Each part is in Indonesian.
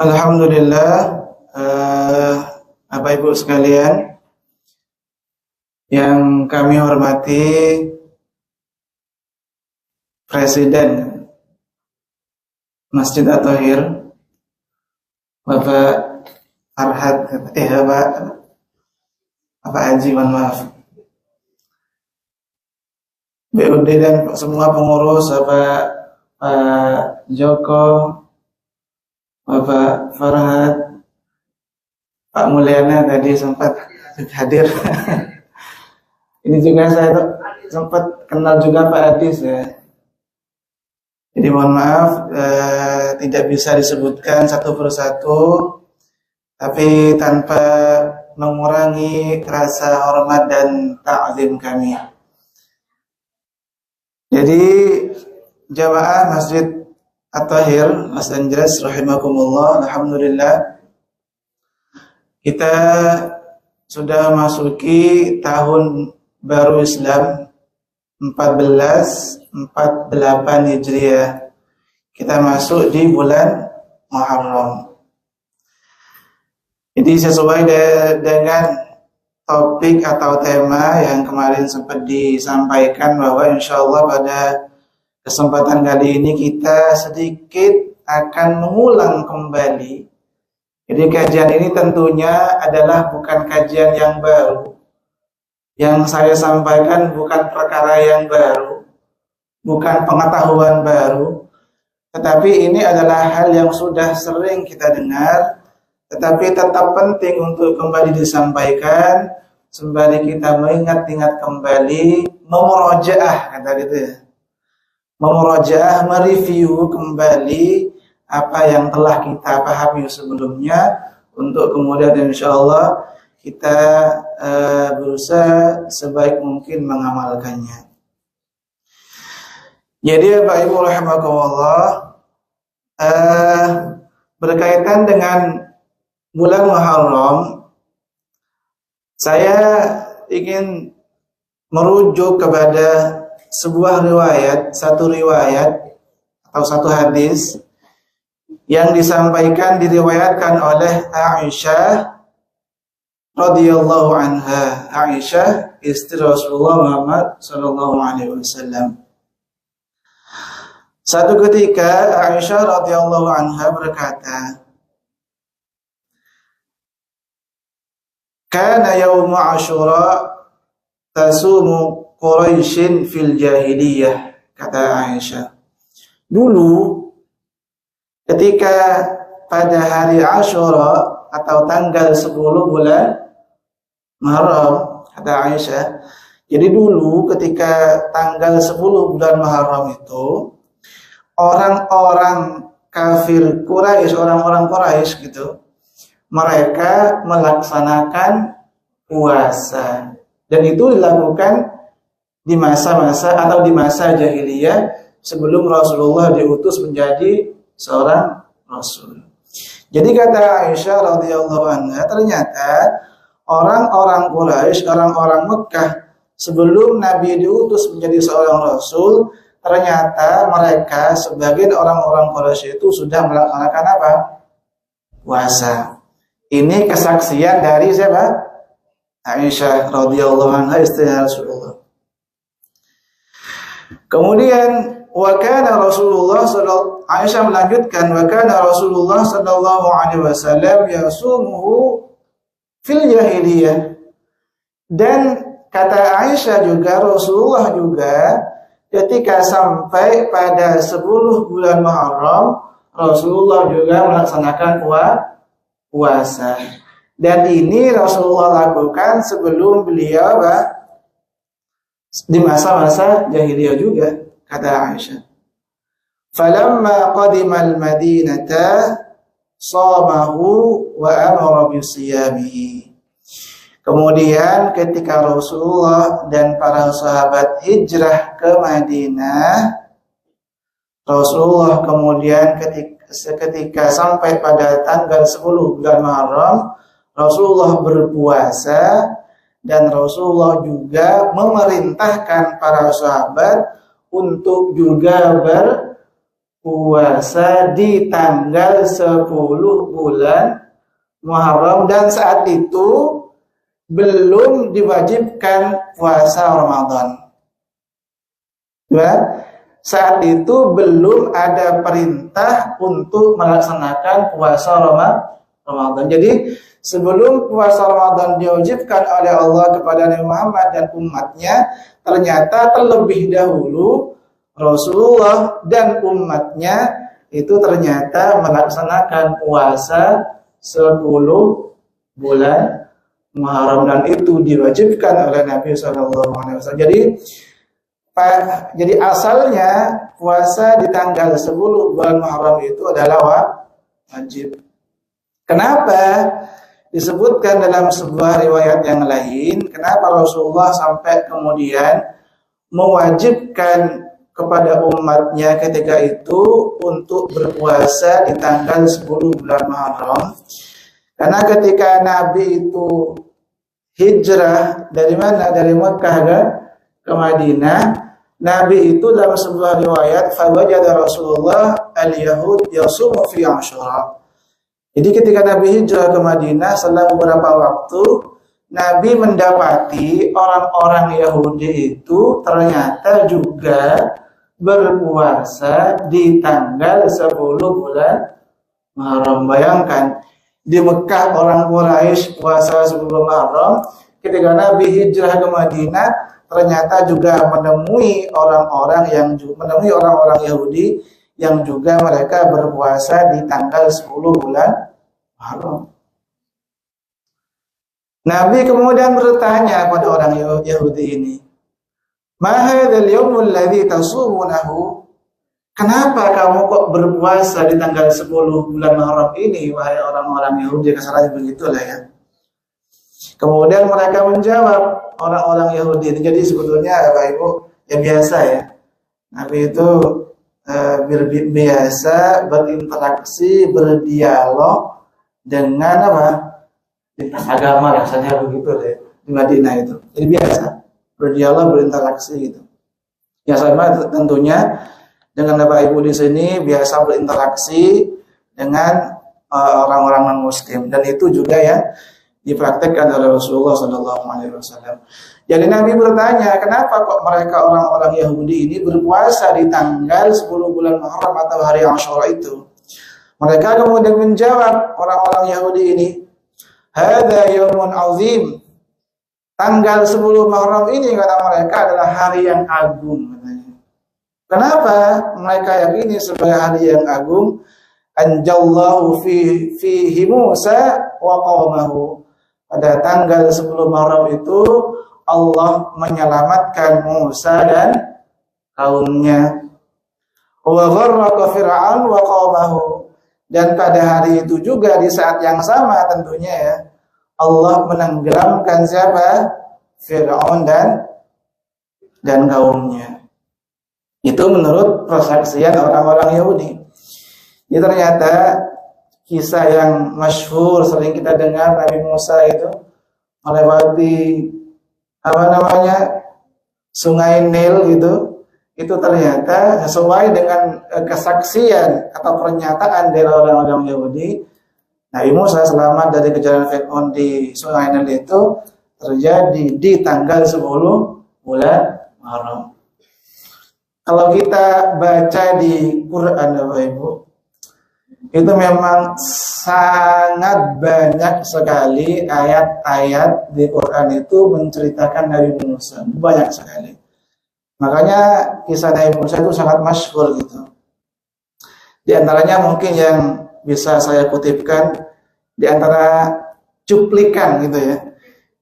Alhamdulillah, Bapak Ibu sekalian yang kami hormati, Presiden Masjid At-Thahir, Bapak Farhad, Bapak Haji, mohon maaf, BUD dan semua pengurus, Bapak Joko, Bapak Farhad, Pak Mulyana tadi sempat hadir. Ini juga saya sempat kenal juga Pak Adis ya. Jadi mohon maaf tidak bisa disebutkan satu persatu, tapi tanpa mengurangi rasa hormat dan ta'zim kami. Jadi jamaah Masjid At-Thahir, Mas Anjas, rahimakumullah, alhamdulillah, kita sudah masuki tahun baru Islam 1448 Hijriah. Kita masuk di bulan Muharram. Jadi sesuai dengan topik atau tema yang kemarin sempat disampaikan, bahwa insyaallah pada kesempatan kali ini kita sedikit akan mengulang kembali. Jadi kajian ini tentunya adalah bukan kajian yang baru. Yang saya sampaikan bukan perkara yang baru, bukan pengetahuan baru, tetapi ini adalah hal yang sudah sering kita dengar, tetapi tetap penting untuk kembali disampaikan, sembari kita mengingat-ingat kembali, memurojaah, kata gitu ya. Memurojaah, mereview kembali apa yang telah kita pahami sebelumnya, untuk kemudian insyaallah kita berusaha sebaik mungkin mengamalkannya. Jadi Bapak Ibu rahimakumullah, berkaitan dengan bulan Muharram, saya ingin merujuk kepada sebuah riwayat, satu riwayat atau satu hadis yang diriwayatkan oleh Aisyah radhiyallahu anha. Aisyah istri Rasulullah Muhammad sallallahu alaihi wasallam. Satu ketika Aisyah radhiyallahu anha berkata, "Kana yaumu Asyura tasumu Quraisyin fil jahiliyah," kata Aisyah. Dulu ketika pada hari Asyura atau tanggal 10 bulan Muharram, kata Aisyah, jadi dulu ketika tanggal 10 bulan Muharram itu, orang-orang kafir Quraisy, orang-orang Quraisy gitu, mereka melaksanakan puasa, dan itu dilakukan di masa-masa atau di masa jahiliyah sebelum Rasulullah diutus menjadi seorang rasul. Jadi kata Aisyah radhiyallahu anha, ternyata orang-orang Quraisy, orang-orang Mekah sebelum Nabi diutus menjadi seorang rasul, ternyata mereka sebagian orang-orang Quraisy itu sudah melaksanakan apa? Puasa. Ini kesaksian dari siapa? Aisyah radhiyallahu anha, istri Rasulullah. Kemudian Aisyah melanjutkan, wa kana Rasulullah sallallahu alaihi wasallam yasumuhu fil jahiliyah. Dan kata Aisyah juga, Rasulullah juga ketika sampai pada 10 bulan Muharram, Rasulullah juga melaksanakan puasa. Dan ini Rasulullah lakukan sebelum beliau di masa-masa jahiliyah juga, kata Aisyah. Falamma qadimal madinata shamahu wa amara bisiyamihi. Kemudian ketika Rasulullah dan para sahabat hijrah ke Madinah, Rasulullah kemudian ketika sampai pada tanggal 10 bulan Muharram, Rasulullah berpuasa dan Rasulullah juga memerintahkan para sahabat untuk juga berpuasa di tanggal 10 bulan Muharram, dan saat itu belum diwajibkan puasa Ramadan. Ya, saat itu belum ada perintah untuk melaksanakan puasa Ramadan. Jadi sebelum puasa Ramadan diwajibkan oleh Allah kepada Nabi Muhammad dan umatnya, ternyata terlebih dahulu Rasulullah dan umatnya itu ternyata melaksanakan puasa 10 bulan Muharram, dan itu diwajibkan oleh Nabi SAW. Jadi asalnya puasa di tanggal 10 bulan Muharram itu adalah wajib. Kenapa? Disebutkan dalam sebuah riwayat yang lain, kenapa Rasulullah sampai kemudian mewajibkan kepada umatnya ketika itu untuk berpuasa di tanggal 10 bulan Muharram. Karena ketika Nabi itu hijrah dari mana? Dari Mekah ke Madinah, Nabi itu dalam sebuah riwayat fawajada Rasulullah al-Yahud yasumu fi Asyura. Jadi ketika Nabi hijrah ke Madinah setelah beberapa waktu, Nabi mendapati orang-orang Yahudi itu ternyata juga berpuasa di tanggal 10 bulan Muharram. Bayangkan, di Mekah orang Quraisy puasa 10 Muharram, ketika Nabi hijrah ke Madinah ternyata juga menemui orang-orang Yahudi yang juga mereka berpuasa di tanggal 10 bulan Muharram. Nabi kemudian bertanya pada orang Yahudi ini, "Ma hadzal yaumul ladzi tasumunahu?" Kenapa kamu kok berpuasa di tanggal 10 bulan Muharram ini, wahai orang-orang Yahudi? Kasarnya begitulah ya. Kemudian mereka menjawab, orang-orang Yahudi ini, jadi sebetulnya Bapak Ibu ya biasa ya. Nabi itu biasa berinteraksi, berdialog dengan apa? Lintas agama, rasanya begitu deh di Madinah itu. Jadi biasa berdialog, berinteraksi gitu. Ya sama tentunya dengan Bapak Ibu di sini biasa berinteraksi dengan orang-orang non-Muslim, dan itu juga ya dipraktekkan oleh Rasulullah SAW. Jadi Nabi bertanya, kenapa kok mereka orang-orang Yahudi ini berpuasa di tanggal 10 bulan Muharram atau hari Asyura itu? Mereka kemudian menjawab, orang-orang Yahudi ini, hadza yaumun azim. Tanggal 10 Muharram ini kata mereka adalah hari yang agung. Kenapa mereka yakini sebagai hari yang agung? Anjallahu fihi Musa wa qaumahu. Pada tanggal 10 Muharram itu Allah menyelamatkan Musa dan kaumnya. Wa gharraqa Fir'aun wa qaumahu. Dan pada hari itu juga di saat yang sama tentunya ya, Allah menenggelamkan siapa? Fir'aun dan kaumnya. Itu menurut persaksian orang-orang Yahudi. Ini ternyata kisah yang masyhur sering kita dengar, Nabi Musa itu melewati Sungai Nil itu ternyata sesuai dengan kesaksian atau pernyataan dari orang-orang Yahudi. Nabi Musa selamat dari kejaran Fir'aun di Sungai Nil itu terjadi di tanggal 10 bulan Muharram. Kalau kita baca di Quran Bapak Ibu, itu memang sangat banyak sekali ayat-ayat di Quran itu menceritakan Nabi Musa, banyak sekali. Makanya kisah Nabi Musa itu sangat masyhur gitu. Di antaranya mungkin yang bisa saya kutipkan, di antara cuplikan gitu ya.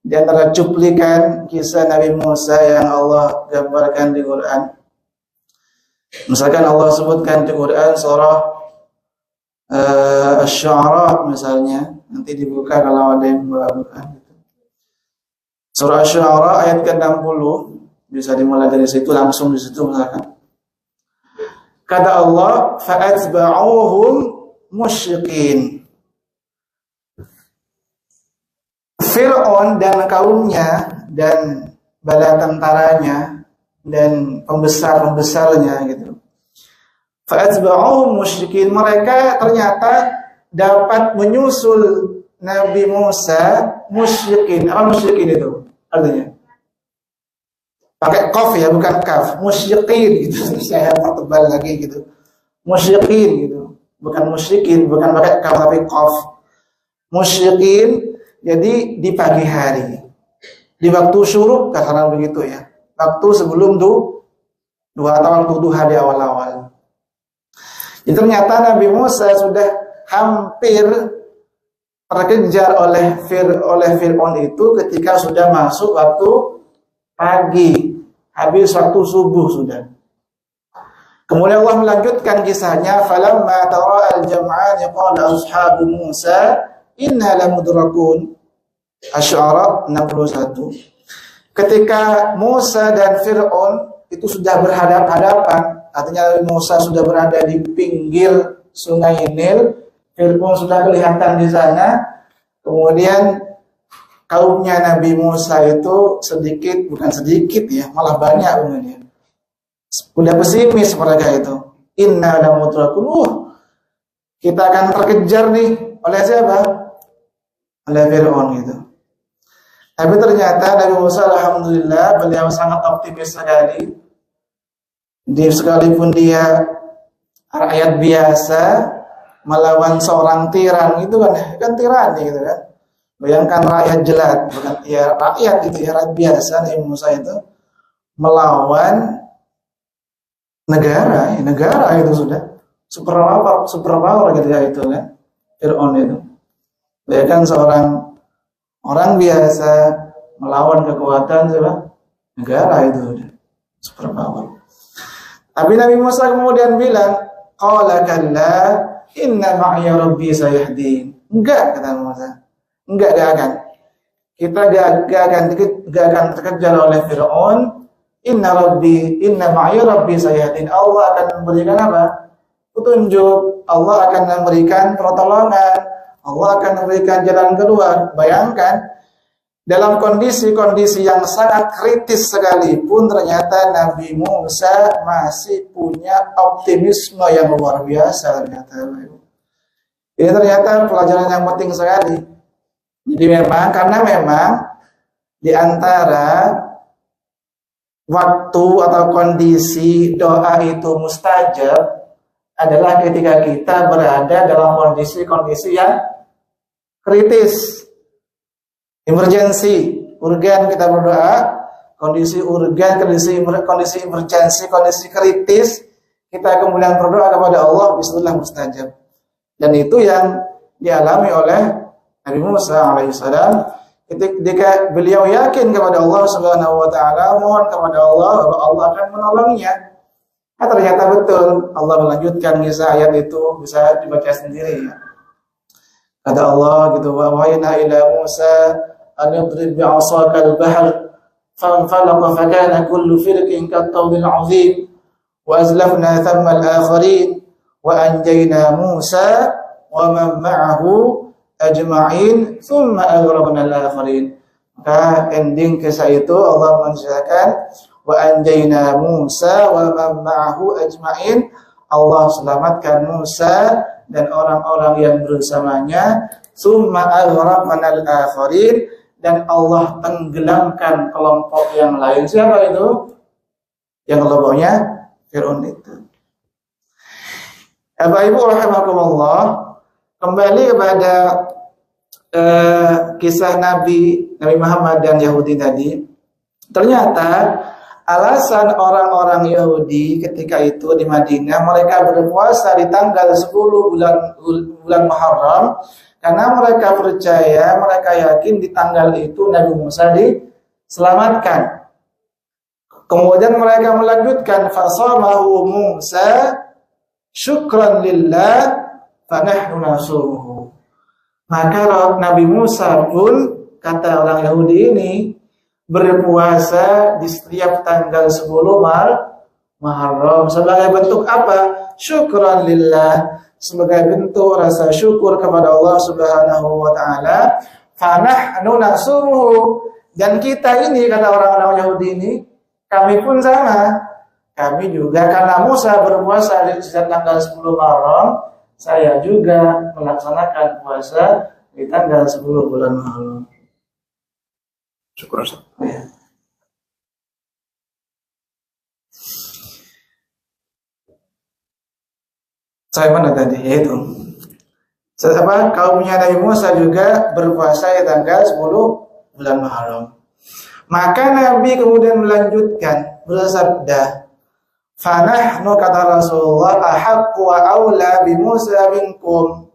Di antara cuplikan kisah Nabi Musa yang Allah gambarkan di Quran. Misalkan Allah sebutkan di Quran surah Asy-Syu'ara misalnya, nanti dibuka kalau ada yang buka. Surah Asy-Syu'ara ayat ke-60, bisa dimulai dari situ, langsung di situ misalkan. Kata Allah, fa'atba'uhum musyrikin. Fir'aun dan kaumnya dan bala tentaranya dan pembesar-pembesarnya gitu. Fa'atba'uhum musyrikin, mereka ternyata dapat menyusul Nabi Musa musyrikin. Apa musyrikin itu artinya? Pakai qaf ya, bukan kaf. Musyrikin gitu. Saya pertebal lagi gitu. Musyrikin gitu. Bukan musyrikin, bukan pakai kaf tapi qaf. Musyrikin, jadi di pagi hari. Di waktu syuruk, karena begitu ya. Waktu sebelum dua atau waktu duha di awal-awal. Jadi ternyata Nabi Musa sudah hampir terkejar oleh Fir'aun itu ketika sudah masuk waktu pagi, habis waktu subuh sudah. Kemudian Allah melanjutkan kisahnya, falamma tara al-jam'an qala ashabu Musa inna lamudrakun. Asy-Syu'ara 61. Ketika Musa dan Fir'aun itu sudah berhadapan-hadapan, artinya Musa sudah berada di pinggir sungai Nil, Fir'aun sudah kelihatan di sana. Kemudian kaumnya Nabi Musa itu bukan sedikit ya, malah banyak kemudian. Udah pesimis mereka itu. Inna lamudrakun. Kita akan terkejar nih oleh siapa? Oleh Fir'aun gitu. Tapi ternyata Nabi Musa alhamdulillah beliau sangat optimis sekali. Sekalipun dia rakyat biasa melawan seorang tiran itu kan tirani gitu kan. Bayangkan rakyat jelat, bukan ya rakyat gitu ya, rakyat biasa Nabi Musa itu melawan negara itu sudah superpower gitu ya itu kan. Fir'aun itu. Bayangkan seorang orang biasa melawan kekuatan siapa? Negara itu sudah superpower. Tapi Nabi Musa kemudian bilang, qala kalla inna ma'iya rabbi sayahdin. Enggak, kata Musa. Enggak akan. Kita gak akan terkejar oleh Fir'aun. Inna ma'iya rabbi sayahdin. Allah akan memberikan apa? Petunjuk. Allah akan memberikan pertolongan. Allah akan memberikan jalan keluar. Bayangkan, dalam kondisi-kondisi yang sangat kritis sekalipun ternyata Nabi Musa masih punya optimisme yang luar biasa ternyata. Ini ternyata pelajaran yang penting sekali. Jadi karena memang di antara waktu atau kondisi doa itu mustajab adalah ketika kita berada dalam kondisi-kondisi yang kritis, emergency, urgen kita berdoa, kondisi urgen, kondisi emergency, kondisi kritis, kita kemudian berdoa kepada Allah, bismillah mustajab. Dan itu yang dialami oleh Nabi Musa alaihissalam ketika beliau yakin kepada Allah Subhanahu wa taala, mohon kepada Allah bahwa Allah akan menolongnya. Ternyata betul. Allah melanjutkan kisah ayat itu, bisa dibaca sendiri ya. Kata Allah gitu, wa wahayna ila Musa an yadrib bi'asaka al-bahr fanfalaqa fakana kullu firqin kat-tawdil 'azim wa azlafna thamma al-akharin wa anjayna Musa wa man ma'ahu ajma'in thumma aghraqna al-akharin. Maka ending kisah itu Allah menceritakan wa anjayna Musa wa man ma'ahu ajma'in. Allah selamatkan Musa dan orang-orang yang bersamanya. Tsumma aghraqna al-akharin, dan Allah tenggelamkan kelompok yang lain. Siapa itu? Yang kelompoknya Fir'aun itu. Bapak Ibu rahimakumullah, kembali kepada kisah Nabi Muhammad dan Yahudi tadi. Ternyata alasan orang-orang Yahudi ketika itu di Madinah mereka berpuasa di tanggal 10 bulan Muharram karena mereka percaya, mereka yakin di tanggal itu Nabi Musa diselamatkan. Kemudian mereka melanjutkan fasamahu Musa syukran lillah fanahnu nasuhu. Maka Nabi Musa pun, kata orang Yahudi ini, berpuasa di setiap tanggal 10 Muharram. Sebagai bentuk apa? Syukran lillah, sebagai bentuk rasa syukur kepada Allah Subhanahu wa taala. Fanahnu nasumuhu, dan kita ini, kata orang-orang Yahudi ini, kami pun sama. Kami juga karena Musa berpuasa di tanggal 10 Muharram, saya juga melaksanakan puasa di tanggal 10 bulan Muharram. Syukur ya. Saya mana tadi? Yaitu kaumnya Nabi Musa juga berpuasa di tanggal 10 bulan Muharram. Maka Nabi kemudian melanjutkan bersabda, "Fanahnu," kata Rasulullah, "ahaqqu wa aula bi Musa minkum."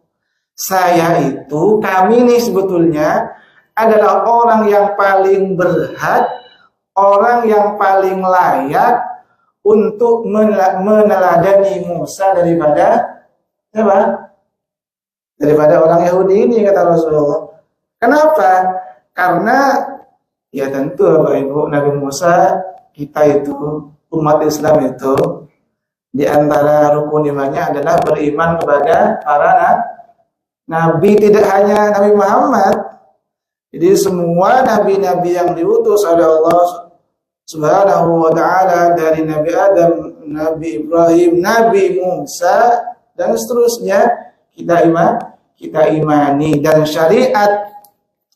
Saya itu, kami ini sebetulnya adalah orang yang paling berhak, orang yang paling layak untuk meneladani Musa daripada apa? Daripada orang Yahudi ini, kata Rasulullah. Kenapa? Karena ya tentu Bapak Ibu, Nabi Musa, kita itu umat Islam itu di antara rukun imannya adalah beriman kepada para nabi, tidak hanya Nabi Muhammad. Jadi semua nabi-nabi yang diutus oleh Allah Subhanahu wa ta'ala, dari Nabi Adam, Nabi Ibrahim, Nabi Musa, dan seterusnya, kita imani. Dan syariat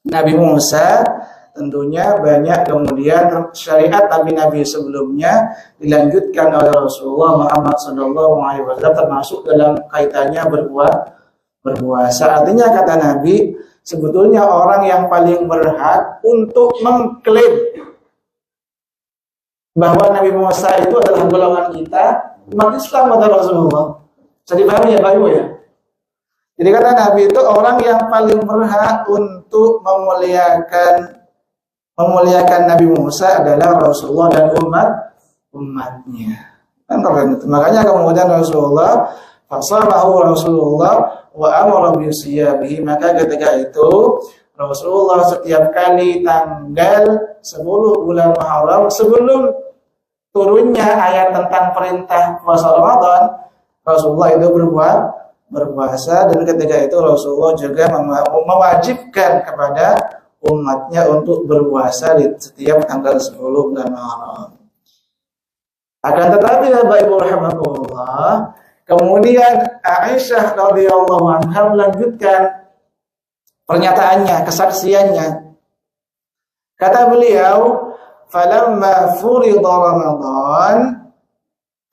Nabi Musa tentunya banyak, kemudian syariat nabi-nabi sebelumnya dilanjutkan oleh Rasulullah Muhammad SAW, termasuk dalam kaitannya berpuasa. Artinya, kata Nabi, sebetulnya orang yang paling berhak untuk mengklaim bahwa Nabi Musa itu adalah golongan kita, umat Islam, kata Rasulullah. Bisa dipahami ya Pak Ibu ya? Jadi kata Nabi itu orang yang paling berhak untuk memuliakan Nabi Musa adalah Rasulullah dan umatnya. Kan itu. Makanya kemudian Rasulullah fasamahu Rasulullah wa amara bi siyabihi, maka ketika itu Rasulullah setiap kali tanggal 10 bulan Muharram, sebelum turunnya ayat tentang perintah puasa Ramadan, Rasulullah itu berpuasa, dan ketika itu Rasulullah juga mewajibkan kepada umatnya untuk berpuasa di setiap tanggal 10 bulan Muharram. Akan tetapi Bapak Ibu rahimakumullah, kemudian Aisyah radhiyallahu anha melanjutkan pernyataannya, kesaksiannya. Kata beliau, "Falamma furida Ramadan,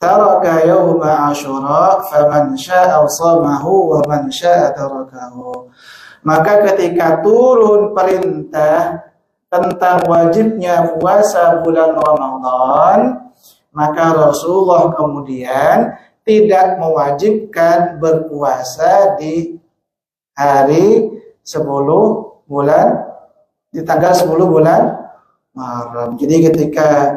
taraka yawma Asyura, faman syaa'a shamahu wa man syaa'a tarakahu." Maka ketika turun perintah tentang wajibnya puasa bulan Ramadan, maka Rasulullah kemudian tidak mewajibkan berpuasa di hari 10 bulan, di tanggal 10 bulan Muharram. Jadi ketika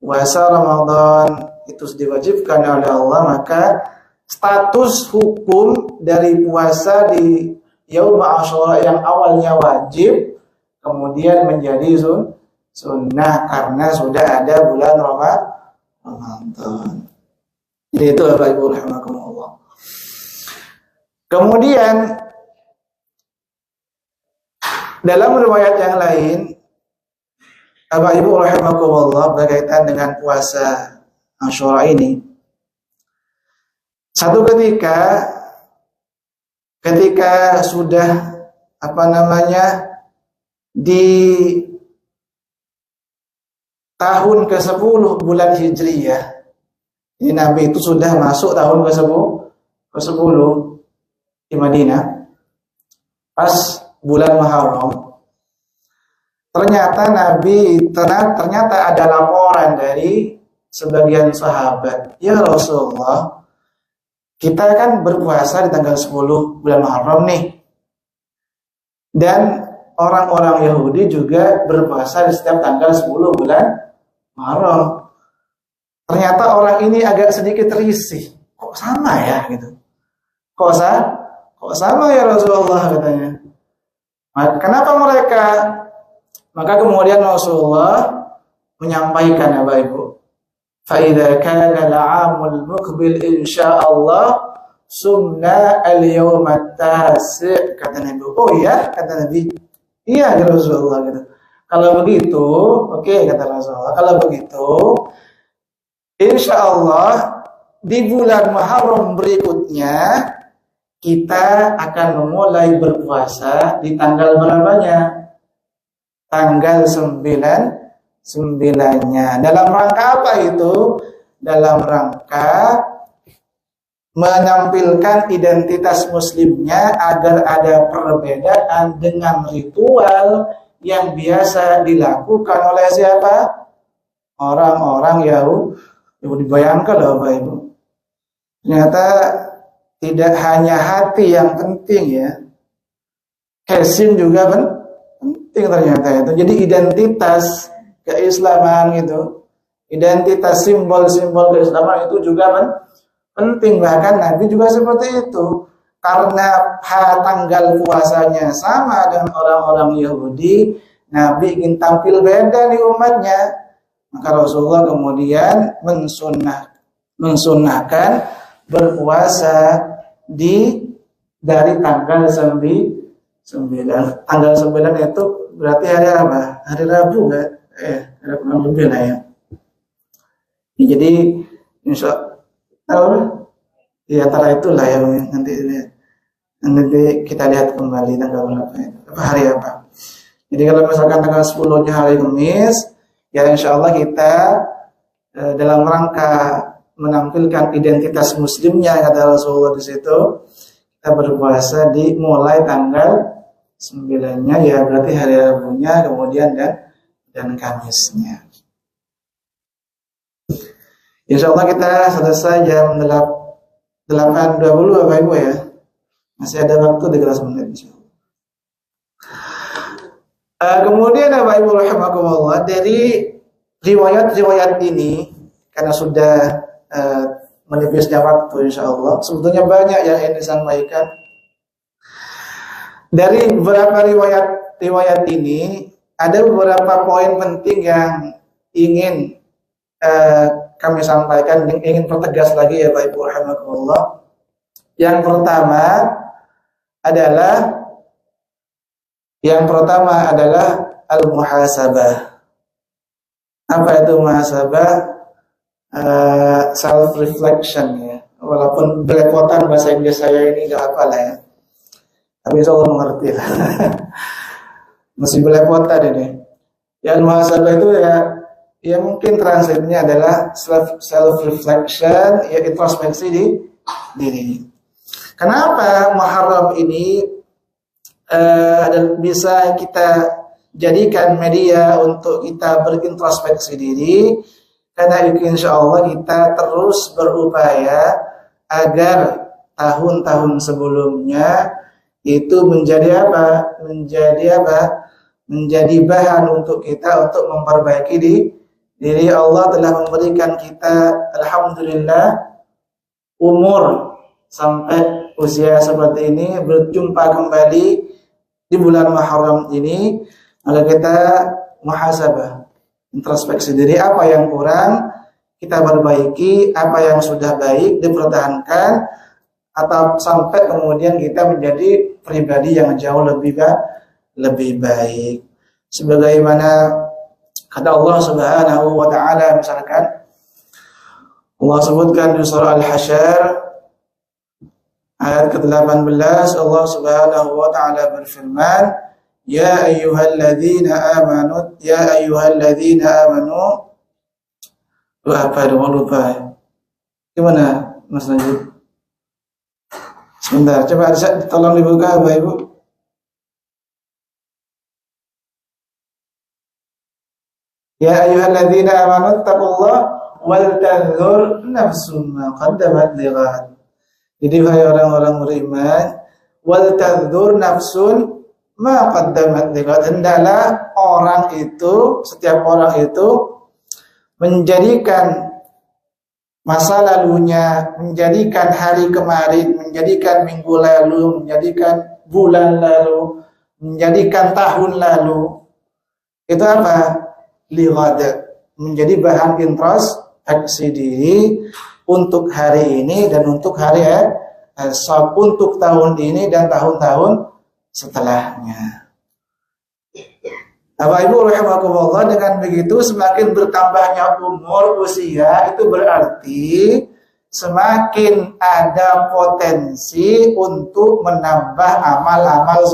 puasa Ramadan itu diwajibkan oleh Allah, maka status hukum dari puasa di Yaum Asyura yang awalnya wajib kemudian menjadi sunnah karena sudah ada bulan Ramadan. Jadi itu Bapak Ibu rahimakumullah. Kemudian dalam riwayat yang lain, Bapak Ibu rahimakumullah, berkaitan dengan puasa Asyura ini, satu ketika sudah di tahun ke-10 bulan Hijriyah, ini Nabi itu sudah masuk tahun ke-10 di Madinah, pas bulan Muharram. Ternyata ada laporan dari sebagian sahabat, "Ya Rasulullah, kita kan berpuasa di tanggal 10 bulan Muharram nih, dan orang-orang Yahudi juga berpuasa di setiap tanggal 10 bulan Muharram. Ternyata orang ini agak sedikit risih. Kok sama ya gitu? Kok sama ya Rasulullah?" katanya. Kenapa mereka? Maka kemudian Rasulullah menyampaikan, Bapak Ibu, fa idza kana al-'amul muqbil insyaallah sumna al-yawma tasi', kata Nabi. Oh iya, kata Nabi. Iya, kata Rasulullah gitu. Kalau begitu, oke, kata Rasulullah. Kalau begitu, insyaallah di bulan Muharram berikutnya kita akan memulai berpuasa di tanggal berapanya? Tanggal 9-nya. Dalam rangka apa itu? Dalam rangka menampilkan identitas muslimnya agar ada perbedaan dengan ritual yang biasa dilakukan oleh siapa? Orang-orang Yahudi. Bayangkan loh Bapak Ibu. Ternyata tidak hanya hati yang penting ya. Kesim juga penting ternyata itu. Jadi identitas keislaman gitu. Identitas simbol-simbol keislaman itu juga penting. Bahkan Nabi juga seperti itu. Karena tanggal puasanya sama dengan orang-orang Yahudi, Nabi ingin tampil beda di umatnya. Maka Rasulullah kemudian mensunnahkan berpuasa dari tanggal 9. Tanggal 9 itu berarti hari apa? Hari Rabu kan? Ada kurang lebih lah ya. Jadi insya Allah di antara itulah yang nanti kita lihat kembali tanggal berapa itu. Hari apa. Jadi kalau misalkan tanggal 10-nya hari Kamis, ya insya Allah kita dalam rangka menampilkan identitas muslimnya kata Rasulullah di situ, kita berpuasa mulai tanggal 9-nya ya berarti hari Rabunya, kemudian dan Kamisnya. Insya Allah kita selesai jam 8.20 Bapak Ibu ya. Masih ada waktu 13 menit insya Allah. Kemudian Bapak Ibu rahimakumullah, dari riwayat-riwayat ini karena sudah menipisnya waktu insya Allah, sebetulnya banyak yang ingin disampaikan. Dari beberapa riwayat ini ada beberapa poin penting yang ingin kami sampaikan, ingin pertegas lagi ya Bapak Ibu rahimakumullah. Yang pertama adalah al-muhasabah. Apa itu muhasabah? Self reflection ya. Walaupun belepotan bahasa Inggris saya ini enggak apalah ya. Tapi insya Allah mengerti lah. Masih belepotan ini. Yang muhasabah itu ya mungkin translate-nya adalah self reflection, ya introspeksi diri. Kenapa Muharram ini bisa kita jadikan media untuk kita berintrospeksi diri? Karena insya Allah kita terus berupaya agar tahun-tahun sebelumnya itu menjadi apa? Menjadi bahan untuk kita untuk memperbaiki diri. Allah telah memberikan kita alhamdulillah umur sampai usia seperti ini, berjumpa kembali di bulan Muharram ini. Maka kita muhasabah, introspeksi diri, apa yang kurang kita perbaiki, apa yang sudah baik dipertahankan, atau sampai kemudian kita menjadi pribadi yang jauh lebih baik. Sebagaimana kata Allah Subhanahu wa taala, misalkan Allah sebutkan di surah Al-Hasyr ayat ke-18, Allah Subhanahu wa taala berfirman, Ya ayyuhalladzina amanu lupa. Gimana Mas Najib? Sebentar, coba tolong dibuka Bapak Ibu. Ya ayyuhalladzina amanu taqullaha wal tanzur nafsum ma qaddamat lighad. Jadi hai orang-orang beriman, wal tanzur nafsun ma qaddamat lighad. Hendaklah setiap orang itu menjadikan masa lalunya, menjadikan hari kemarin, menjadikan minggu lalu, menjadikan bulan lalu, menjadikan tahun lalu. Itu apa? Lighad, menjadi bahan introspeksi diri untuk hari ini dan untuk hari esok, untuk tahun ini dan tahun-tahun setelahnya. Bapak Ibu rahimakumullah, dengan begitu semakin bertambahnya umur usia itu berarti semakin ada potensi untuk menambah amal-amal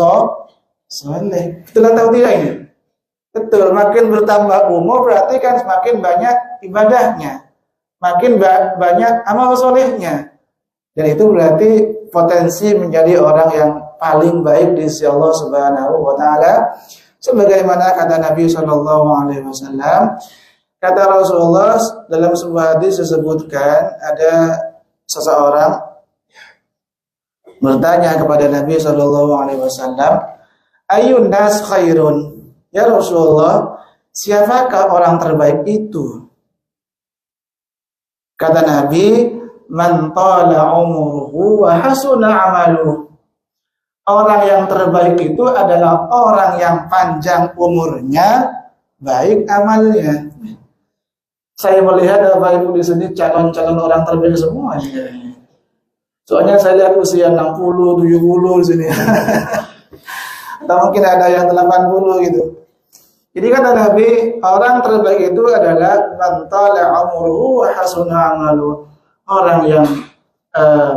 soleh. Betul atau tidak ini? Betul, makin bertambah umur berarti kan semakin banyak ibadahnya, makin banyak amal solehnya. Dan itu berarti potensi menjadi orang yang paling baik di sisi Allah Subhanahu wa taala. Sebagaimana kata Nabi sallallahu alaihi wasallam, kata Rasulullah dalam sebuah hadis disebutkan ada seseorang bertanya kepada Nabi sallallahu alaihi wasallam, "Ayyun nas khairun?" Ya Rasulullah, siapakah orang terbaik itu? Kata Nabi, "Man tala umruhu wa hasuna amaluhu." Orang yang terbaik itu adalah orang yang panjang umurnya, baik amalnya. Saya melihat Bapak Ibu di sini calon-calon orang terbaik semua. Soalnya saya lihat usia 60, 70 di sini. Atau mungkin ada yang 80 gitu. Jadi kata Nabi, orang terbaik itu adalah man tala umruhu wa hasuna amaluhu. Orang yang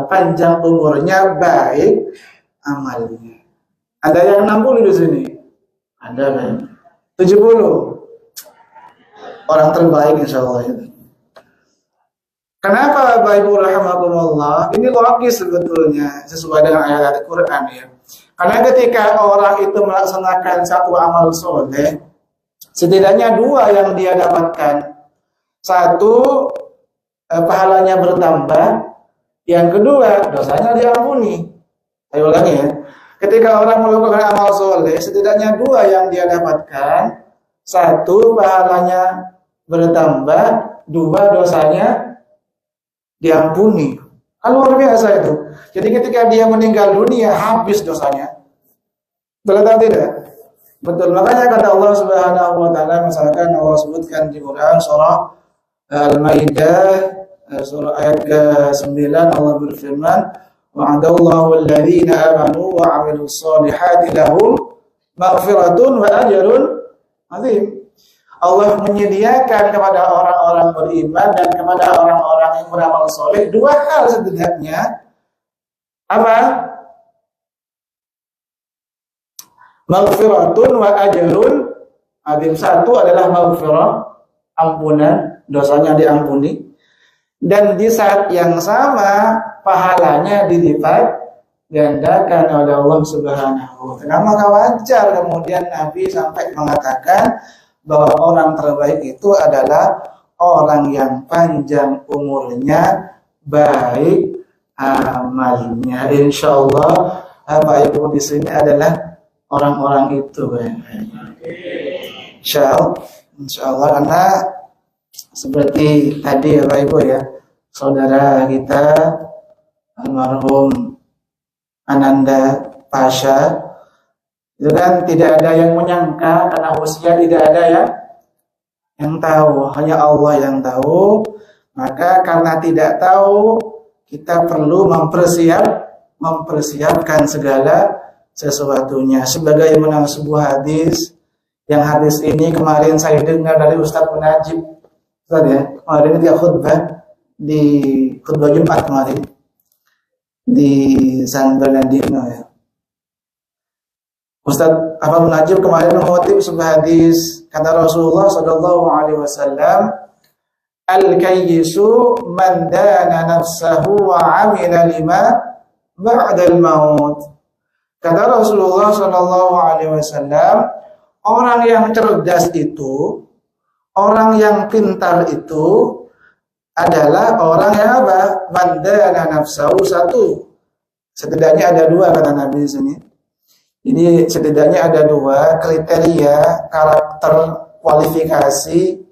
panjang umurnya, baik amalnya. Ada yang 60 di sini. Ada kan? 70. Orang terbaik insyaallah itu. Kenapa Bapak Ibu rahimakumullah? Ini logis sebetulnya sesuai dengan ayat Al-Qur'an ya. Karena ketika orang itu melaksanakan satu amal soleh, setidaknya dua yang dia dapatkan. Satu, pahalanya bertambah. Yang kedua, dosanya diampuni. Saya ulangi ya. Ketika orang melakukan amal soleh, setidaknya dua yang dia dapatkan. Satu, pahalanya bertambah. Dua, dosanya diampuni. Luar biasa itu. Jadi ketika dia meninggal dunia, habis dosanya. Betul atau tidak? Betul. Makanya kata Allah Subhanahu wa taala, misalkan Allah sebutkan di Quran surah Al-Maidah surah ayat ke-9, Allah berfirman, "Wa'adallahu alladhina amanu wa 'amilus solihati lahum maghfiratun wa ajrun 'azim." Allah menyediakan kepada orang-orang beriman dan kepada orang-orang yang beramal soleh dua hal setidaknya. Apa? Maghfiratun wa ajrun 'azim. Satu adalah maghfirah, ampunan, dosanya diampuni. Dan di saat yang sama pahalanya dilipat gandakan oleh Allah Subhanahu wa taala. Maka wajar kemudian Nabi sampai mengatakan bahwa orang terbaik itu adalah orang yang panjang umurnya, baik amalnya. Insyaallah Bapak Ibu di sini adalah orang-orang itu. Insyaallah karena seperti tadi ya Bapak Ibu ya, saudara kita almarhum Ananda Pasha itu kan tidak ada yang menyangka, karena usia tidak ada yang tahu, hanya Allah yang tahu. Maka karena tidak tahu, kita perlu mempersiapkan segala sesuatunya. Sebagaimana sebuah hadis, yang hadis ini kemarin saya dengar dari Ustaz Munajib. Ustaz ya, kemarin dia khutbah di khutbah Jumat kemarin di San Bernardino ya. Ustaz Munajib kemarin mengutip sebuah hadis, kata Rasulullah sallallahu alaihi wasallam, "Al-kayyisu man dana nafsahu wa 'amila lima ba'da al-maut." Kata Rasulullah sallallahu alaihi wasallam, orang yang cerdas itu, orang yang pintar itu adalah orang yang apa? Man dana nafsahu. Satu, setidaknya ada dua kata Nabi di sini. Ini setidaknya ada dua kriteria, karakter, kualifikasi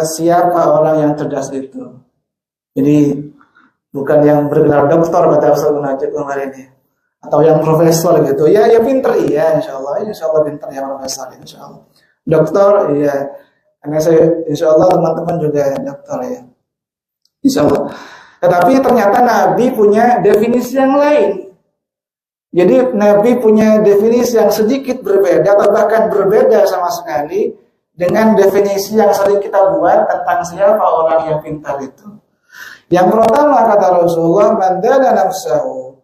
siapa orang yang cerdas itu. Jadi bukan yang bergelar doktor kata Ustaz Munajib kemarin ya, atau yang profesor gitu. Ya pinter iya insyaallah pinter ya profesor insyaallah. Doktor iya, Karena saya insya Allah teman-teman juga dokter ya. Insya Allah. Tetapi ternyata Nabi punya definisi yang lain. Jadi Nabi punya definisi yang sedikit berbeda atau bahkan berbeda sama sekali dengan definisi yang sering kita buat tentang siapa orang yang pintar itu. Yang pertama kata Rasulullah, man dana nafsahu,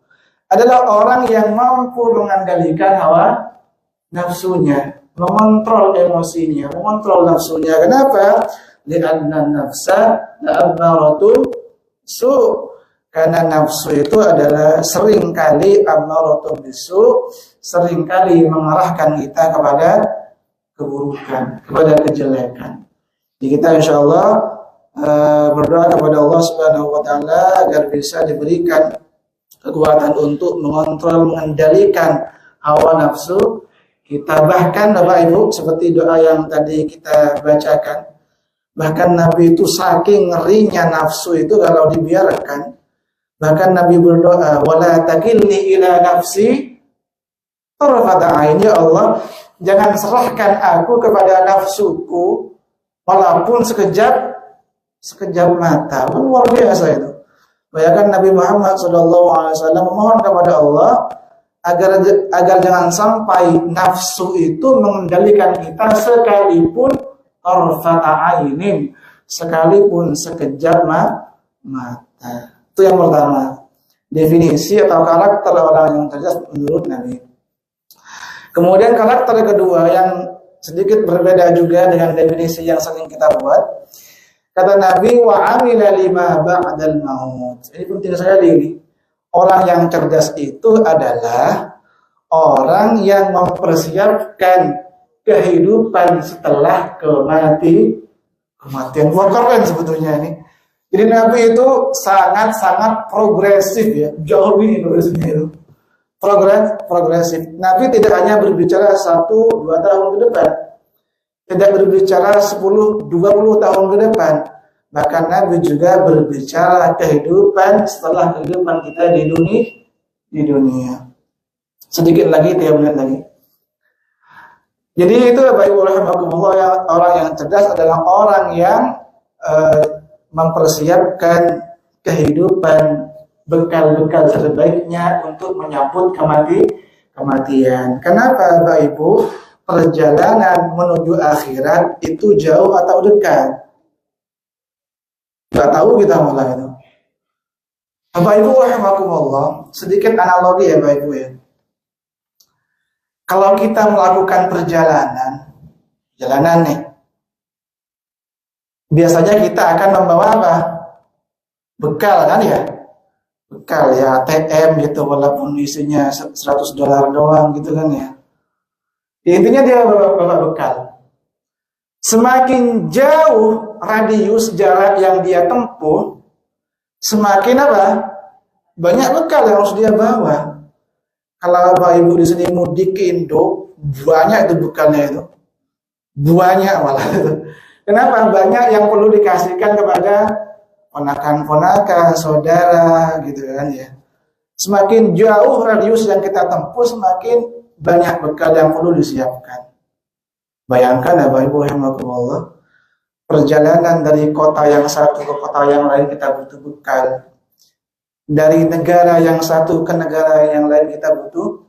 adalah orang yang mampu mengendalikan hawa nafsunya, mengontrol emosinya, mengontrol nafsunya. Kenapa? Li'anna nafsa la'ammaratun su'. Karena nafsu itu adalah seringkali ammaratun bisu', seringkali mengarahkan kita kepada keburukan, kepada kejelekan. Jadi kita insyaallah berdoa kepada Allah Subhanahu wa taala agar bisa diberikan kekuatan untuk mengontrol, mengendalikan hawa nafsu kita. Bahkan Bapak Ibu, seperti doa yang tadi kita bacakan, bahkan Nabi itu saking ngerinya nafsu itu kalau dibiarkan, bahkan Nabi berdoa, wala takilni ila nafsi tarfata ain, ya Allah, jangan serahkan aku kepada nafsuku walaupun sekejap mata. Luar biasa itu. Bayangkan Nabi Muhammad SAW memohon kepada Allah agar jangan sampai nafsu itu mengendalikan kita sekalipun tarfata ainin, sekalipun sekejap mata. Itu yang pertama, definisi atau karakter orang yang cerdas menurut Nabi. Kemudian karakter kedua yang sedikit berbeda juga dengan definisi yang sering kita buat. Kata Nabi, wa amila lima ba'dal maut. Ini penting sekali ini. Orang yang cerdas itu adalah orang yang mempersiapkan kehidupan setelah kematian. Wah, keren sebetulnya ini. Jadi Nabi itu sangat-sangat progresif ya, jauh lebih progresifnya itu. Progresif. Nabi tidak hanya berbicara 1-2 tahun ke depan, tidak berbicara 10-20 tahun ke depan, bahkan Nabi juga berbicara kehidupan setelah kehidupan kita di dunia. Sedikit lagi, 3 menit lagi. Jadi itu Bapak Ibu rahimakumullah, orang yang cerdas adalah orang yang mempersiapkan kehidupan, bekal-bekal terbaiknya untuk menyambut kematian. Kenapa Bapak Ibu? Perjalanan menuju akhirat itu jauh atau dekat? Gak tahu kita malah itu. Bapak Ibu rahimakumullah, sedikit analogi ya Bapak Ibu ya. Kalau kita melakukan perjalanan nih, biasanya kita akan membawa apa? Bekal kan ya? Bekal ya, ATM gitu, walaupun isinya $100 doang gitu kan ya. Intinya dia bawa bekal. Semakin jauh radius jarak yang dia tempuh, semakin apa? Banyak bekal yang harus dia bawa. Kalau Bapak Ibu di sini mudik ke Indo, banyak itu bekalnya itu. Banyak malah itu. Kenapa? Banyak yang perlu dikasihkan kepada ponakan-ponakan, saudara gitu kan ya. Semakin jauh radius yang kita tempuh, semakin banyak bekal yang perlu disiapkan. Bayangkan ya Bapak Ibu rahimakumullah, perjalanan dari kota yang satu ke kota yang lain kita butuh bekal. Dari negara yang satu ke negara yang lain kita butuh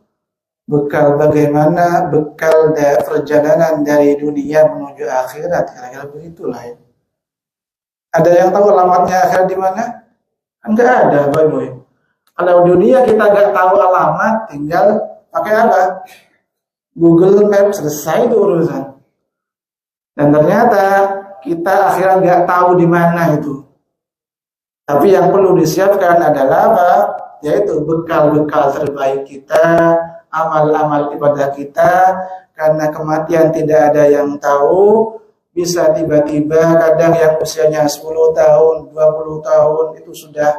bekal. Bagaimana bekal perjalanan dari dunia menuju akhirat? Kira-kira begitulah ya. Ada yang tahu alamatnya akhirat di mana? Enggak ada, Bapak Ibu. Kalau dunia kita nggak tahu alamat, tinggal pakai apa? Google Maps, selesai itu urusan. Dan ternyata kita akhirnya nggak tahu di mana itu. Tapi yang perlu disiapkan adalah apa? Yaitu bekal-bekal terbaik kita, amal-amal ibadah kita, karena kematian tidak ada yang tahu. Bisa tiba-tiba, kadang yang usianya 10 tahun, 20 tahun itu sudah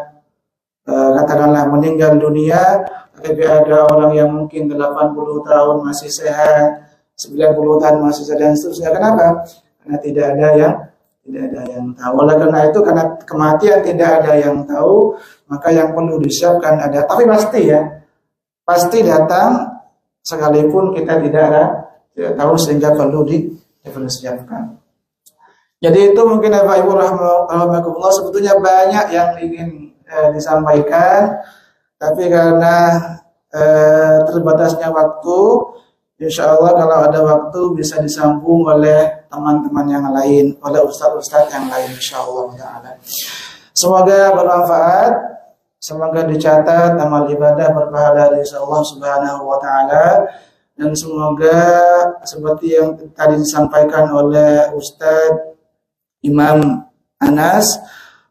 katakanlah meninggal dunia. Tapi ada orang yang mungkin 80 tahun masih sehat, 90 tahun masih sehat dan seterusnya. Kenapa? Karena tidak ada yang tahu. Oleh karena itu, karena kematian tidak ada yang tahu, maka yang perlu disiapkan ada. Tapi pasti datang sekalipun kita tidak tahu, sehingga perlu disiapkan. Jadi itu mungkin Bapak Ibu rahimakumullah, sebetulnya banyak yang ingin disampaikan, tapi karena terbatasnya waktu, insya Allah kalau ada waktu bisa disambung oleh teman-teman yang lain, oleh ustaz-ustaz yang lain, insya Allah ta'ala. Semoga bermanfaat, semoga dicatat amal ibadah berpahala dari Allah Subhanahu wa ta'ala, dan semoga seperti yang tadi disampaikan oleh Ustaz Imam Anas,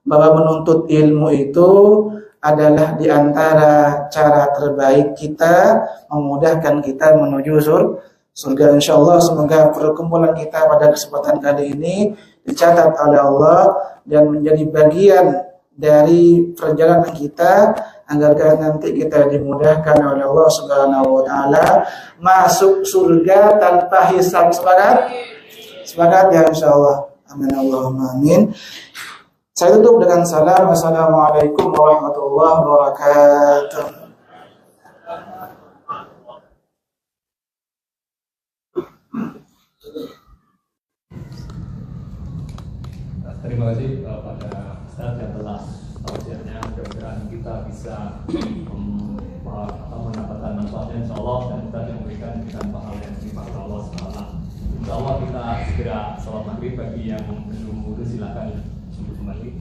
bahwa menuntut ilmu itu adalah di antara cara terbaik kita memudahkan kita menuju surga, insyaallah. Semoga perkumpulan kita pada kesempatan kali ini dicatat oleh Allah dan menjadi bagian dari perjalanan kita, agar nanti kita dimudahkan oleh Allah Subhanahu wa taala masuk surga tanpa hisab. Sepakat? Sepakat ya, insyaallah. Amin Allahumma amin. Saya tutup dengan salam. Wassalamualaikum warahmatullahi wabarakatuh. Terima kasih pada Ustaz yang telah tausiahnya. Mudah-mudahan kita bisa mendapatkan manfaatnya insyaallah, dan kita memberikan pahala yang dimaksud Allah SWT. Insyaallah kita segera salat maghrib. Bagi yang belum wudhu silakan kembali.